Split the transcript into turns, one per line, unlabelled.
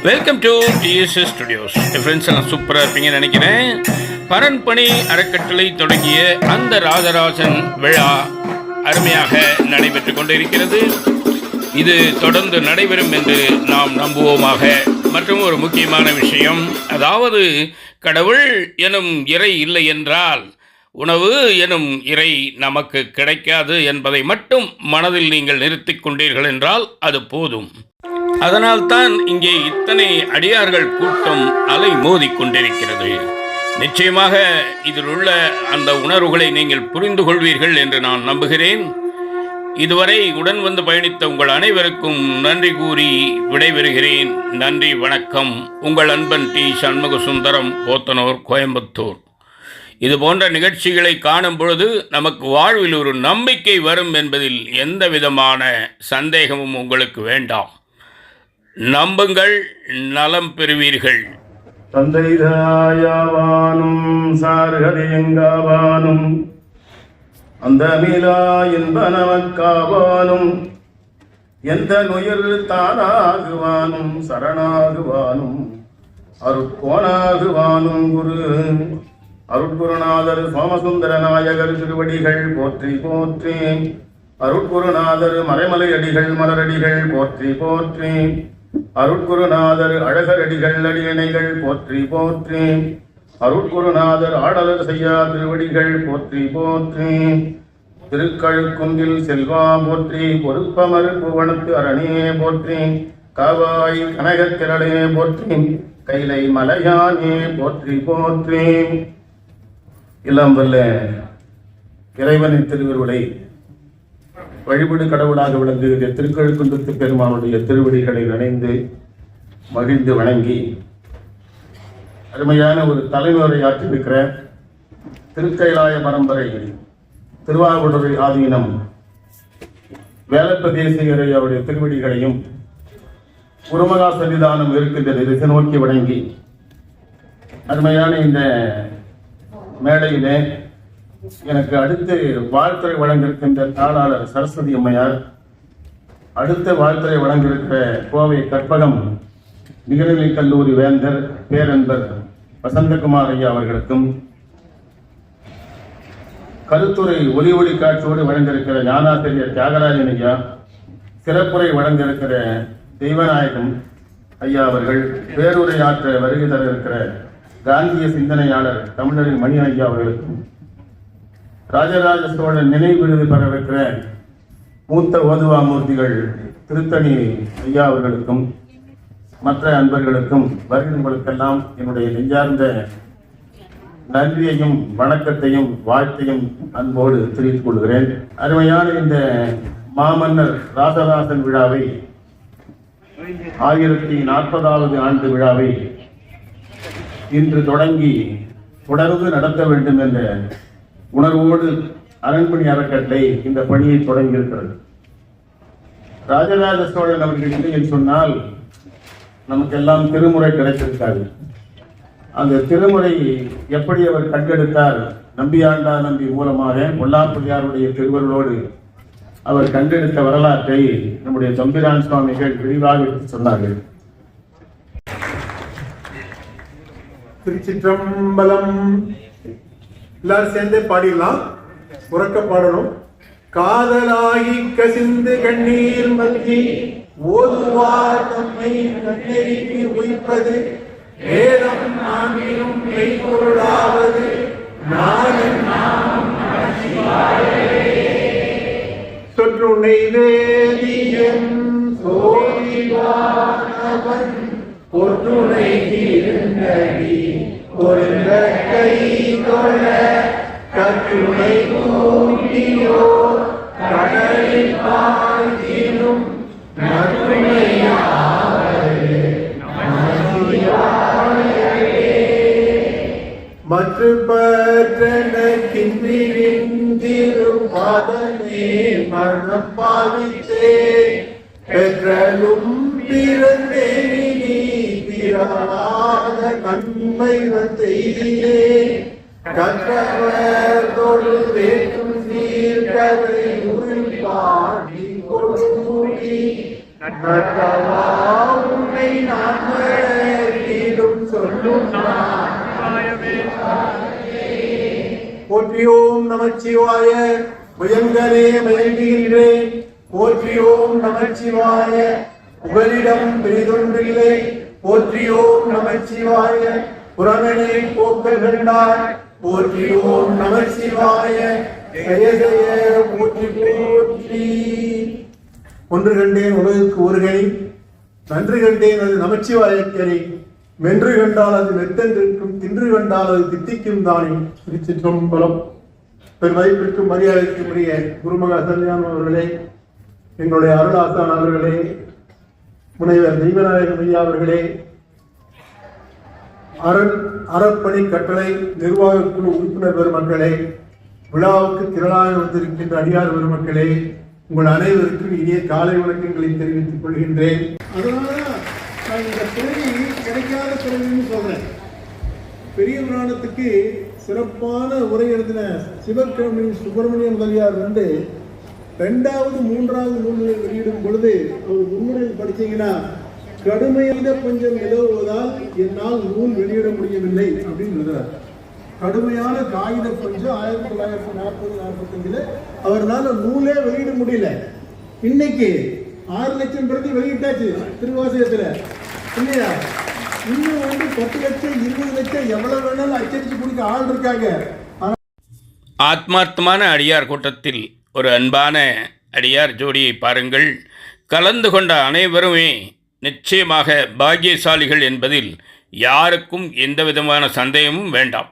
Welcome to TDS studios. Friends, எல்லாம் சூப்பராக இருப்பீங்கன்னு நினைக்கிறேன். பரன்பணி அறக்கட்டளை தொடங்கிய அந்த ராஜராஜன் விழா அருமையாக நடைபெற்று கொண்டிருக்கிறது. இது தொடர்ந்து நடைபெறும் என்று நாம் நம்புவோமாக. மற்றும் ஒரு முக்கியமான விஷயம், அதாவது கடவுள் எனும் இறை இல்லை என்றால் உணவு எனும் இறை நமக்கு கிடைக்காது என்பதை மட்டும் மனதில் நீங்கள் நிறுத்தி கொண்டீர்கள் என்றால் அது போதும். அதனால்தான் இங்கே இத்தனை அடியார்கள் கூட்டம் அலை மோதி கொண்டிருக்கிறது. நிச்சயமாக இதில் உள்ள அந்த உணர்வுகளை நீங்கள் புரிந்து கொள்வீர்கள் என்று நான் நம்புகிறேன். இதுவரை உடன் வந்து பயணித்த உங்கள் அனைவருக்கும் நன்றி கூறி விடைபெறுகிறேன். நன்றி, வணக்கம். உங்கள் அன்பன் டி. சண்முக சுந்தரம், போத்தனூர், கோயம்புத்தூர். இது போன்ற நிகழ்ச்சிகளை காணும் பொழுது நமக்கு வாழ்வில் ஒரு நம்பிக்கை வரும் என்பதில் எந்த விதமான சந்தேகமும் உங்களுக்கு வேண்டாம். நம்புங்கள், நலம் பெறுவீர்கள்.
தந்தைதாயாவானும் சார்கதையங்காவானும் அந்த மீளா என்பனவக்காவானும் எந்த நுயிர் தானாகுவானும் சரணாகுவானும் அருட்கோணாகுவானும் குரு அருட்குருநாதர் சோமசுந்தர நாயகர் திருவடிகள் போற்றி போற்றி. அருட்குருநாதர் மறைமலை அடிகள் மலரடிகள் போற்றி போற்றி. அருட்குருநாதர் அழகரடிகள் அடியணைகள் போற்றி போற்றி. அருட்குருநாதர் ஆடலர் செய்யா திருவடிகள் போற்றி போற்றி. திருக்கழுக்குன்றில் செல்வா போற்றி. பொறுப்பமறு புவனத்து அரணே போற்றி. காவாய் கனகத்திரளே போற்றி. கைலை மலையானே போற்றி போற்றி. எல்லாம் வல்ல இறைவனின் திருவருளை வழிபடு கடவுளாக விளங்குகிற திருக்கழுக்குன்றத்து பெருமானுடைய திருவடிகளை நினைந்து மகிழ்ந்து வணங்கி அருமையான ஒரு தலைமுறை ஆற்றிருக்கிற திருக்கைலாய பரம்பரை திருவாவூடுதுறை ஆதீனம் வேலப்பதேசியரை அவருடைய திருவடிகளையும் குருமகா சன்னிதானம் இருக்கின்ற திசை நோக்கி வணங்கி அருமையான இந்த மேடையிலே எனக்கு அடுத்து வாழ்த்துறை வழங்கியிருக்கின்ற தாளாளர் சரஸ்வதி அம்மையார், அடுத்த வாழ்த்துறை வழங்கியிருக்கிற கோவை கற்பகம் நிகழ்நிலை கல்லூரி வேந்தர் பேரன்பர் வசந்தகுமார் ஐயா அவர்களுக்கும், கருத்துறை ஒலி ஒளி காட்சியோடு வழங்கியிருக்கிற ஞானாசிரியர் தியாகராஜன் ஐயா, சிறப்புரை வழங்கியிருக்கிற தெய்வநாயகம் ஐயா அவர்கள், பேருரை ஆற்ற வருகை தர இருக்கிற காந்திய சிந்தனையாளர் தமிழரின் மணி ஐயா அவர்களுக்கும், ராஜராஜ சோழன் நினைவு விருது பெறவிருக்கிற மூத்த ஓதுவா மூர்த்திகள் திருத்தணி ஐயா அவர்களுக்கும், மற்ற அன்பர்களுக்கும், வருகிறவர்களுக்கெல்லாம் என்னுடைய நெஞ்சார்ந்த நன்றியையும் வணக்கத்தையும் வாழ்த்தையும் அன்போடு தெரிவித்துக் கொள்கிறேன். அருமையான இந்த மாமன்னர் ராசராசன் விழாவை 1040வது ஆண்டு விழாவை இன்று தொடங்கி தொடர்ந்து நடத்த வேண்டும் என்ற உணர்வோடு அரண்மனை அறக்கட்டளை இந்த பணியை தொடங்கியிருக்கிறது. ராஜராஜ சோழன் அவர்கள் இல்லை சொன்னால் நமக்கெல்லாம் திருமுறை கிடைத்திருக்காது. அந்த திருமுறை எப்படி அவர் கண்டெடுத்தார்? நம்பியாண்டா நம்பி மூலமாக பொல்லாப்பிள்ளையாருடைய திருவருளோடு அவர் கண்டெடுத்த வரலாற்றை நம்முடைய தம்பிரான் சுவாமிகள் விரிவாக சொன்னார்கள்.
திருச்சிற்றம்பலம். எல்லாரும் சேர்ந்தே பாடிடலாம், உறக்க பாடணும். காதலாகி கசிந்து கண்ணீர் மல்கி ஓதுவார் தம்மை கண்ணெறிக்கு உயிப்பது வேதம் நான்கிலும் மெய்ப்பொருளாவது நானும் சொற்றுணை வேதியன் சோதிவானவன் பொற்றுணை இருந்தடி பொருந்த கை தொழ கற்றுணை கூட்டியோ கடலில் பாய்ந்திடும் நற்றுணையாவது மற்று பற்றன கிந்திரு பாதனே மரணம் பாவித்தே பெற்றலும் பிறந்தே பிறவாத கண்மை செய்தியே கற்றவர் தொழு வேற்றும் சீர்கதை உள் பாடி கொடுமூடி நற்றவா உன்னை நான் வளர்த்திடும் சொல்லும் நான். போற்றியோம் நமச்சிவாய முயங்கனே மயங்குகின்றேன். போற்றியோம் நமச்சிவாய புகலிடம் பெரிதொன்றில்லை. போற்றியோம் நமச்சிவாய புறமனை போக்கல் கண்டார். போற்றியோம் நமச்சிவாய ஜெய ஜெய போற்றி போற்றி. ஒன்று கண்டேன் உலகுக்கு ஒரு கனி, நன்று கண்டேன் அது நமச்சிவாயக்கனி. மென்று கண்டால் அது மெத்தென்றிருக்கும், தின்று கண்டால் அது தித்திக்கும் தானே. திருச்சிற்றம்பலம். பெருமதிப்பிற்கும் மரியாதைக்கும் உரிய குருமகா சன்னியான் அவர்களே, எங்களுடைய அருளாசான் அவர்களே, முனைவர் தெய்வநாயகம் ஐயா அவர்களே, அறப்பணி கட்டளை நிர்வாகக் குழு உறுப்பினர் பெருமக்களே, விழாவுக்கு திரளாக வந்திருக்கின்ற அடியார் பெருமக்களே, உங்கள் அனைவருக்கும் இனிய காலை வணக்கங்களை தெரிவித்துக் கொள்கின்றேன். அதனாலதான் நான் இந்த பிறவி கிடைக்காத பிறவின்னு சொல்றேன். பெரிய புராணத்துக்கு சிறப்பான உரை எழுதின சிவக்கிழமை சுப்பிரமணிய முதலியார் வந்து 2வது 3வது நூல்களை வெளியிடும் பொழுது ஒரு முன்னுரையில் படிச்சீங்கன்னா, கடுமையாக கொஞ்சம் நிலவுவதால் என்னால் நூல் வெளியிட முடியவில்லை அப்படின்னு எழுதுறார். கடுமையான காகித பஞ்சம் 1940-45 அவர்னால நூலே வெளியிட முடியல. இன்னைக்கு 6 லட்சம் பிரதி வெளியிட்டாச்சு திருவாசகத்துல, இல்லையா? இன்னும் வந்து 10 லட்சம் 20 லட்சம் எவ்வளவு வேணாலும் அச்சடிச்சு கொடுக்க ஆள் இருக்காங்க.
ஆத்மார்த்தமான அடியார் கூட்டத்தில் ஒரு அன்பான அடியார் ஜோடியை பாருங்கள். கலந்து கொண்ட அனைவருமே நிச்சயமாக பாக்கியசாலிகள் என்பதில் யாருக்கும் எந்த விதமான சந்தேகமும் வேண்டாம்.